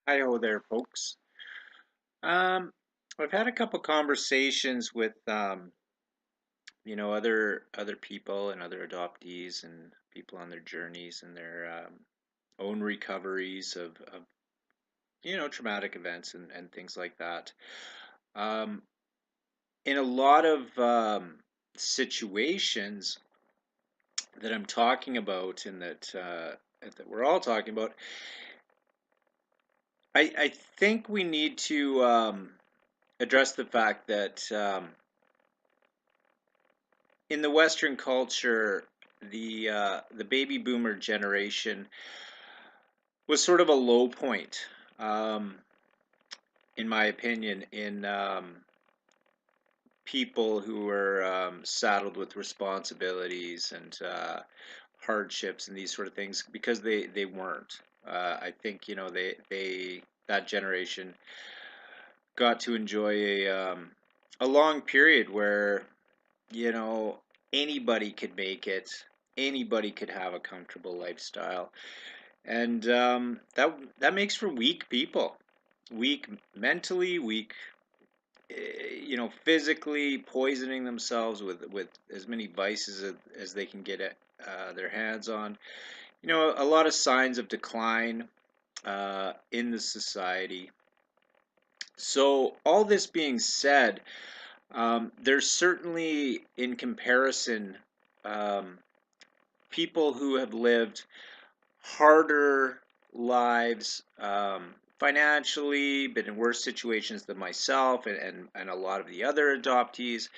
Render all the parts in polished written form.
Hi-ho there, folks. Um, I've had a couple conversations with other people and other adoptees and people on their journeys and their own recoveries of traumatic events and things like that. Um, in a lot of situations that I'm talking about and that we're all talking about, I think we need to address the fact that in the Western culture, the baby boomer generation was sort of a low point, um, in my opinion, in people who were saddled with responsibilities and hardships and these sort of things because they weren't. I think they that generation got to enjoy a long period where you know, anybody could make it. Anybody could have a comfortable lifestyle, and that makes for weak people, weak mentally, weak, physically, poisoning themselves with as many vices as they can get their hands on. A lot of signs of decline in the society. So all this being said, there's certainly, in comparison, um, people who have lived harder lives financially, been in worse situations than myself and a lot of the other adoptees.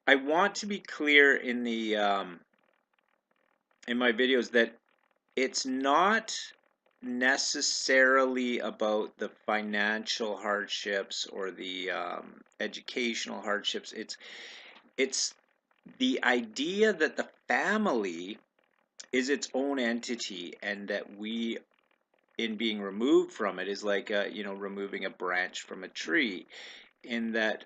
I want to be clear in my videos that it's not necessarily about the financial hardships or the educational hardships. It's the idea that the family is its own entity and that we in being removed from it is like removing a branch from a tree, in that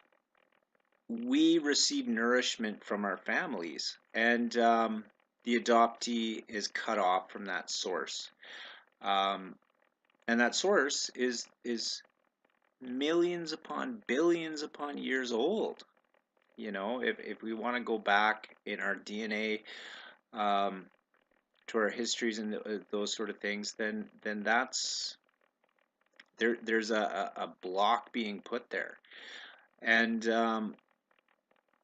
we receive nourishment from our families, and the adoptee is cut off from that source, um, and that source is millions upon billions upon years old. If we want to go back in our DNA, um, to our histories and those sort of things, then that's there's a block being put there. And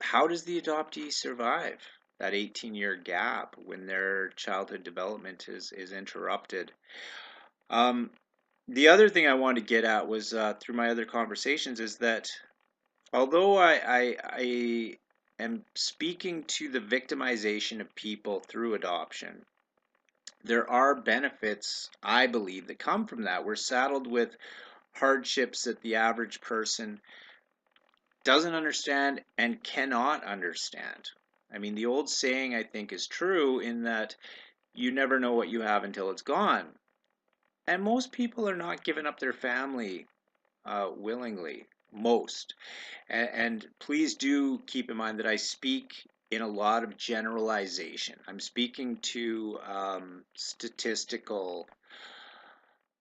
how does the adoptee survive that 18-year gap when their childhood development is interrupted? Um, the other thing I wanted to get at was through my other conversations is that although I am speaking to the victimization of people through adoption, there are benefits, I believe, that come from that. We're saddled with hardships that the average person doesn't understand and cannot understand. I mean, the old saying, I think, is true in that you never know what you have until it's gone. And most people are not giving up their family willingly. Most. And please do keep in mind that I speak in a lot of generalization. I'm speaking to statistical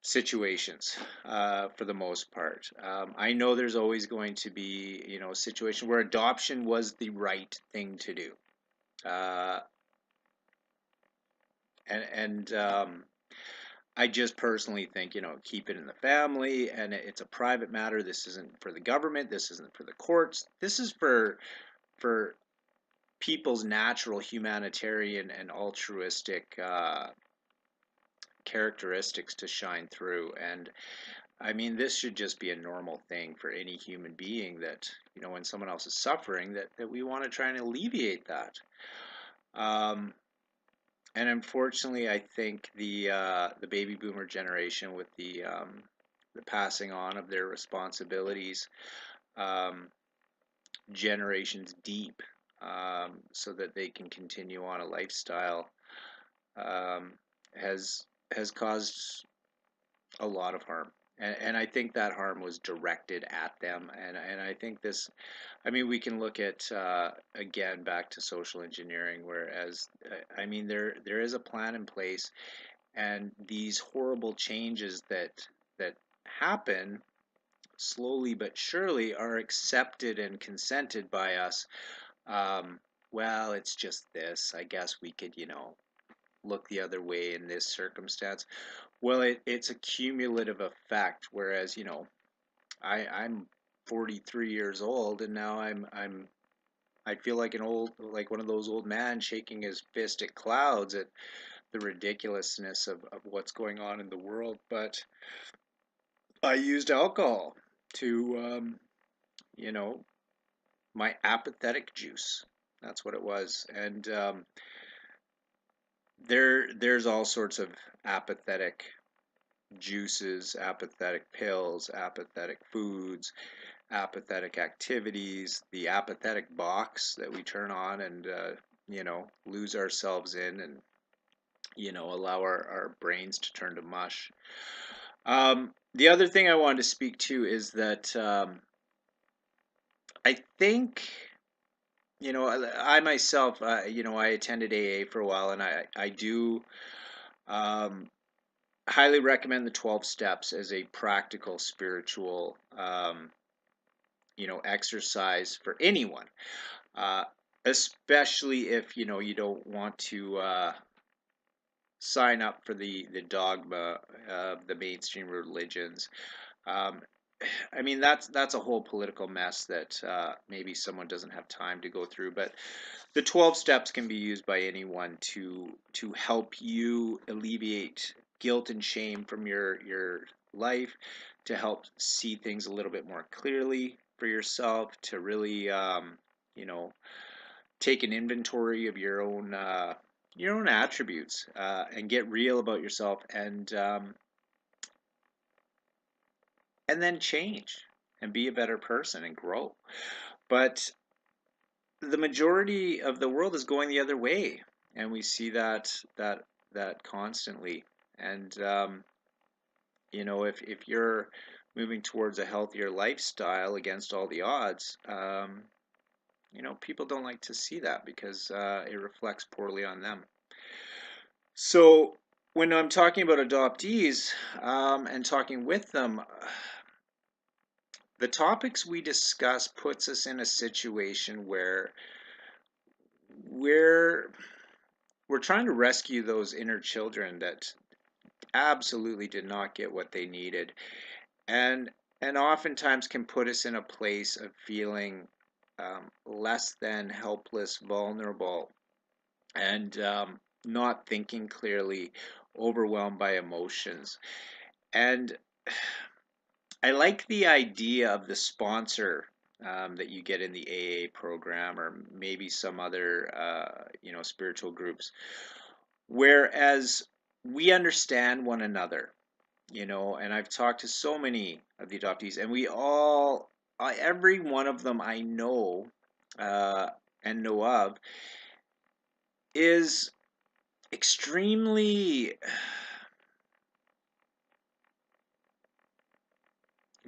situations for the most part. I know there's always going to be, a situation where adoption was the right thing to do. Uh, and I just personally think, keep it in the family, and it's a private matter. This isn't for the government. This isn't for the courts. This is for people's natural humanitarian and altruistic characteristics to shine through. And I mean, this should just be a normal thing for any human being that, when someone else is suffering, that we want to try and alleviate that. Um, and unfortunately, I think the baby boomer generation, with the passing on of their responsibilities, um, generations deep, so that they can continue on a lifestyle, um, has has caused a lot of harm. And I think that harm was directed at them. And I think this, I mean, we can look at, again, back to social engineering, whereas, I mean, there is a plan in place, and these horrible changes that happen slowly but surely are accepted and consented by us. Um, well, it's just this. I guess we could, look the other way in this circumstance. Well, it's a cumulative effect. Whereas, I'm 43 years old, and now I feel like like one of those old men shaking his fist at clouds at the ridiculousness of what's going on in the world. But I used alcohol to, you know, my apathetic juice. That's what it was. And there's all sorts of apathetic juices, apathetic pills, apathetic foods, apathetic activities, the apathetic box that we turn on and lose ourselves in, and allow our brains to turn to mush. The other thing I wanted to speak to is that I think, I myself, I attended AA for a while, and I do um, highly recommend the 12 steps as a practical spiritual, exercise for anyone, uh, especially if, you don't want to sign up for the dogma of the mainstream religions. Um, I mean, that's a whole political mess that maybe someone doesn't have time to go through. But the 12 steps can be used by anyone to help you alleviate guilt and shame from your life, to help see things a little bit more clearly for yourself, to really you know take an inventory of your own attributes, and get real about yourself, and then change and be a better person and grow. But the majority of the world is going the other way, and we see that constantly. And if you're moving towards a healthier lifestyle against all the odds, people don't like to see that because it reflects poorly on them. So when I'm talking about adoptees, and talking with them, the topics we discuss puts us in a situation where we're we're trying to rescue those inner children that absolutely did not get what they needed, and oftentimes can put us in a place of feeling less than helpless, vulnerable, and not thinking clearly, overwhelmed by emotions. And I like the idea of the sponsor that you get in the AA program, or maybe some other spiritual groups, whereas we understand one another, and I've talked to so many of the adoptees, and we all, every one of them I know, uh, and know of, is extremely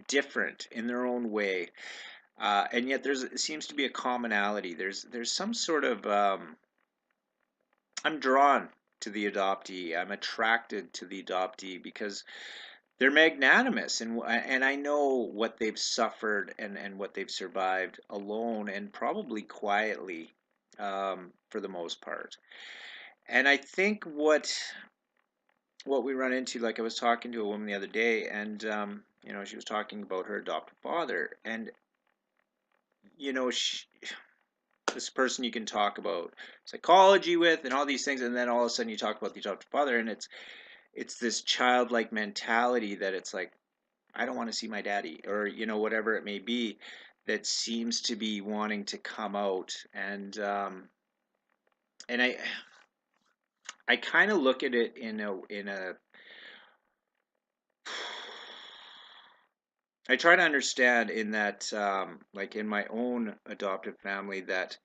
different in their own way, and yet it seems to be a commonality. There's some sort of I'm drawn to the adoptee. I'm attracted to the adoptee because they're magnanimous, and I know what they've suffered, and what they've survived alone and probably quietly, for the most part. And I think what we run into, like I was talking to a woman the other day, and she was talking about her adopted father, and she, this person you can talk about psychology with and all these things, and then all of a sudden you talk about the adopted father, and it's this childlike mentality that it's like, I don't want to see my daddy, or whatever it may be, that seems to be wanting to come out. And I kind of look at it in a I try to understand in that, like in my own adoptive family, that,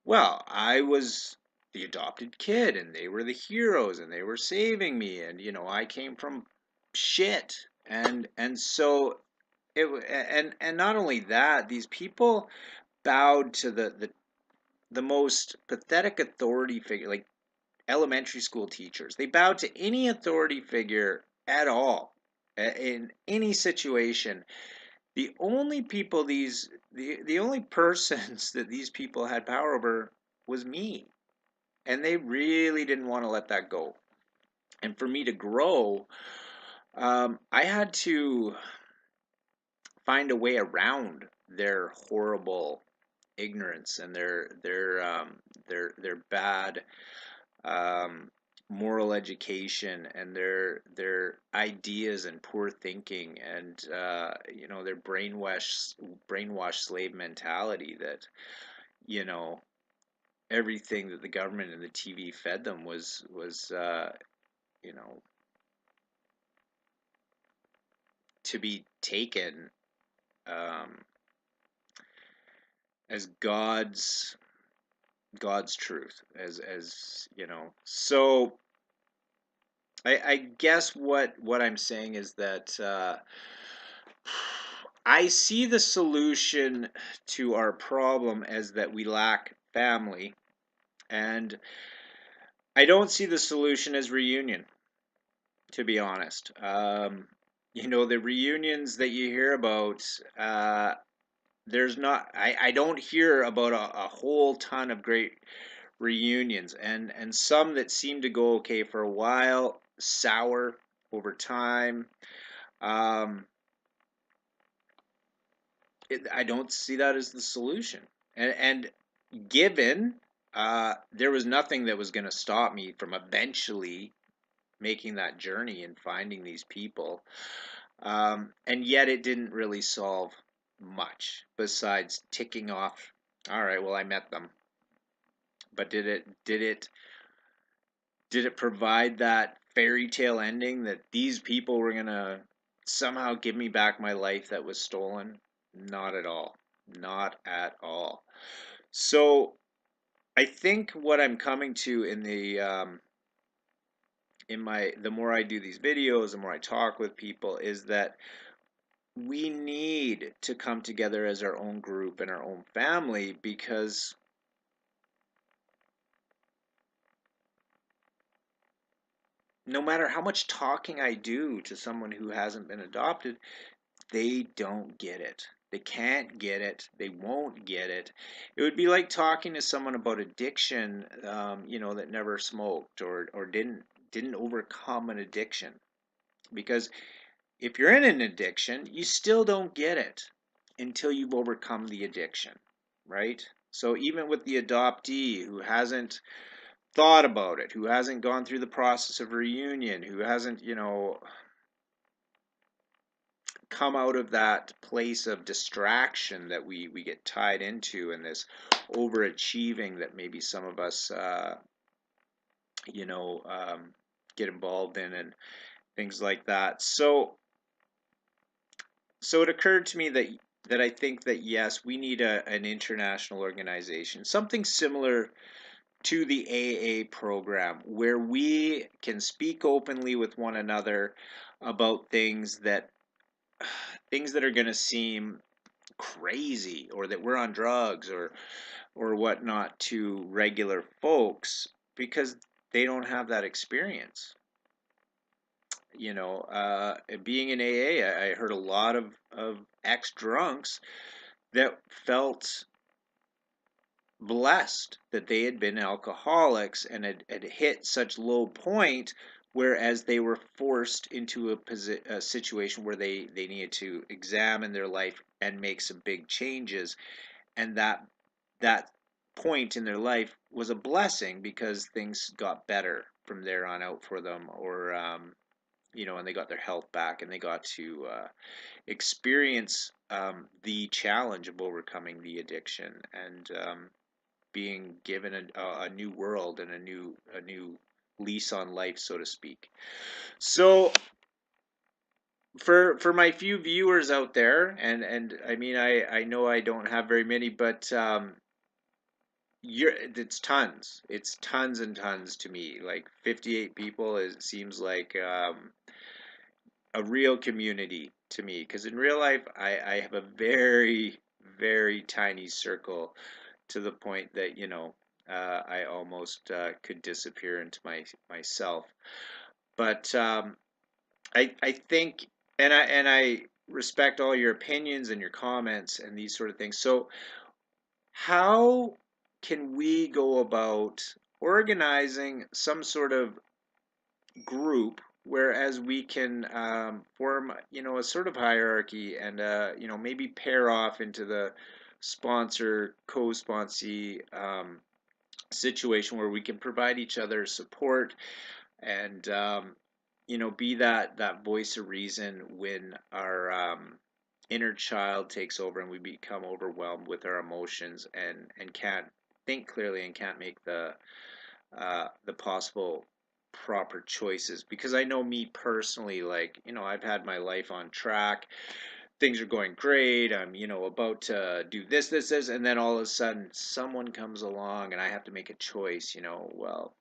well, I was the adopted kid, and they were the heroes, and they were saving me, and I came from shit, and so and not only that, these people bowed to the most pathetic authority figure, like elementary school teachers. They bowed to any authority figure at all, in any situation, the only people the only persons that these people had power over was me. And they really didn't want to let that go. And for me to grow, I had to find a way around their horrible ignorance and their bad um, moral education and their ideas and poor thinking and their brainwashed slave mentality that you know everything that the government and the TV fed them was you know to be taken um, as God's truth as so I guess what I'm saying is that I see the solution to our problem as that we lack family, and I don't see the solution as reunion, to be honest. The reunions that you hear about, there's not, I don't hear about a whole ton of great reunions, and some that seem to go okay for a while, sour over time. Um, I don't see that as the solution. And given there was nothing that was going to stop me from eventually making that journey and finding these people, and yet it didn't really solve much besides ticking off. All right, well, I met them, but did it provide that fairy tale ending that these people were gonna somehow give me back my life that was stolen? Not at all. Not at all. So I think what I'm coming to the more I do these videos, the more I talk with people, is that we need to come together as our own group and our own family, because no matter how much talking I do to someone who hasn't been adopted, they don't get it. They can't get it. They won't get it. It would be like talking to someone about addiction, that never smoked or didn't overcome an addiction. Because if you're in an addiction, you still don't get it until you've overcome the addiction, right? So even with the adoptee who hasn't thought about it, who hasn't gone through the process of reunion, who hasn't, come out of that place of distraction that we get tied into, and this overachieving that maybe some of us you know um, get involved in, and things like that. So it occurred to me that I think that yes, we need an international organization, something similar to the AA program, where we can speak openly with one another about things that are going to seem crazy, or that we're on drugs or whatnot to regular folks, because they don't have that experience. Being in AA, I heard a lot of ex drunks that felt blessed that they had been alcoholics and had hit such low point, whereas they were forced into a situation where they needed to examine their life and make some big changes, and that point in their life was a blessing because things got better from there on out for them, or and they got their health back, and they got to experience the challenge of overcoming the addiction, and being given a new world and a new lease on life, so to speak. So for my few viewers out there, and I mean, I know I don't have very many, but it's tons and tons to me. Like 58 people, it seems like a real community to me, because in real life I have a very, very tiny circle, to the point that I almost could disappear into myself. But I think And I respect all your opinions and your comments and these sort of things. So how can we go about organizing some sort of group whereas we can form, a sort of hierarchy and, maybe pair off into the sponsor co-sponsee situation where we can provide each other support and, be that voice of reason when our inner child takes over and we become overwhelmed with our emotions and can't think clearly and can't make the possible proper choices. Because I know me personally, like, I've had my life on track, things are going great, I'm, about to do this, and then all of a sudden someone comes along and I have to make a choice. Well,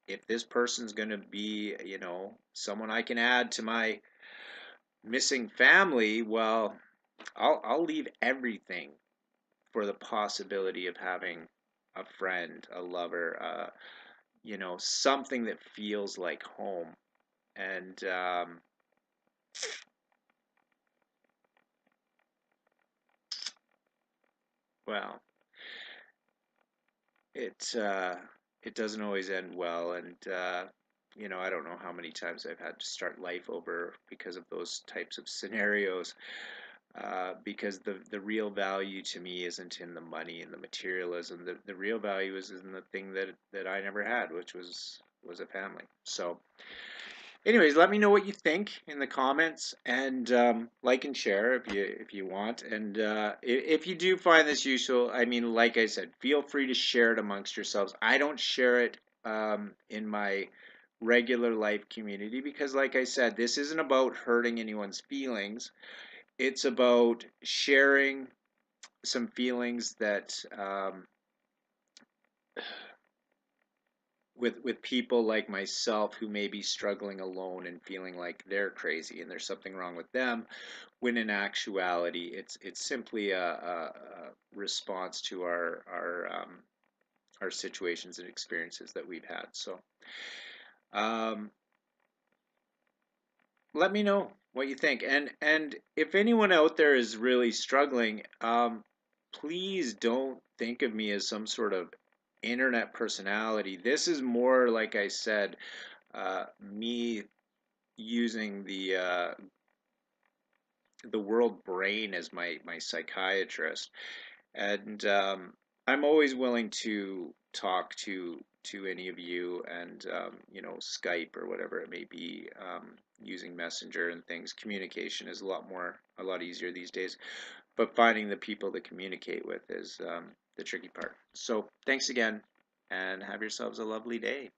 if this person's going to be, someone I can add to my missing family, well, I'll leave everything for the possibility of having a friend, a lover, something that feels like home. And well, it uh, it doesn't always end well, and I don't know how many times I've had to start life over because of those types of scenarios. Because the real value to me isn't in the money and the materialism. The real value is in the thing that I never had, which was a family. So, anyways, let me know what you think in the comments, and like and share if you want. And if you do find this useful, I mean, like I said, feel free to share it amongst yourselves. I don't share it in my regular life community because, like I said, this isn't about hurting anyone's feelings. It's about sharing some feelings that with people like myself who may be struggling alone and feeling like they're crazy and there's something wrong with them, when in actuality it's simply a response to our situations and experiences that we've had. So um, let me know what you think. And if anyone out there is really struggling, please don't think of me as some sort of internet personality. This is more, like I said, me using the world brain as my psychiatrist. And I'm always willing to talk to any of you, and Skype or whatever it may be, using Messenger and things. Communication is a lot easier these days, but finding the people to communicate with is the tricky part. So thanks again, and have yourselves a lovely day.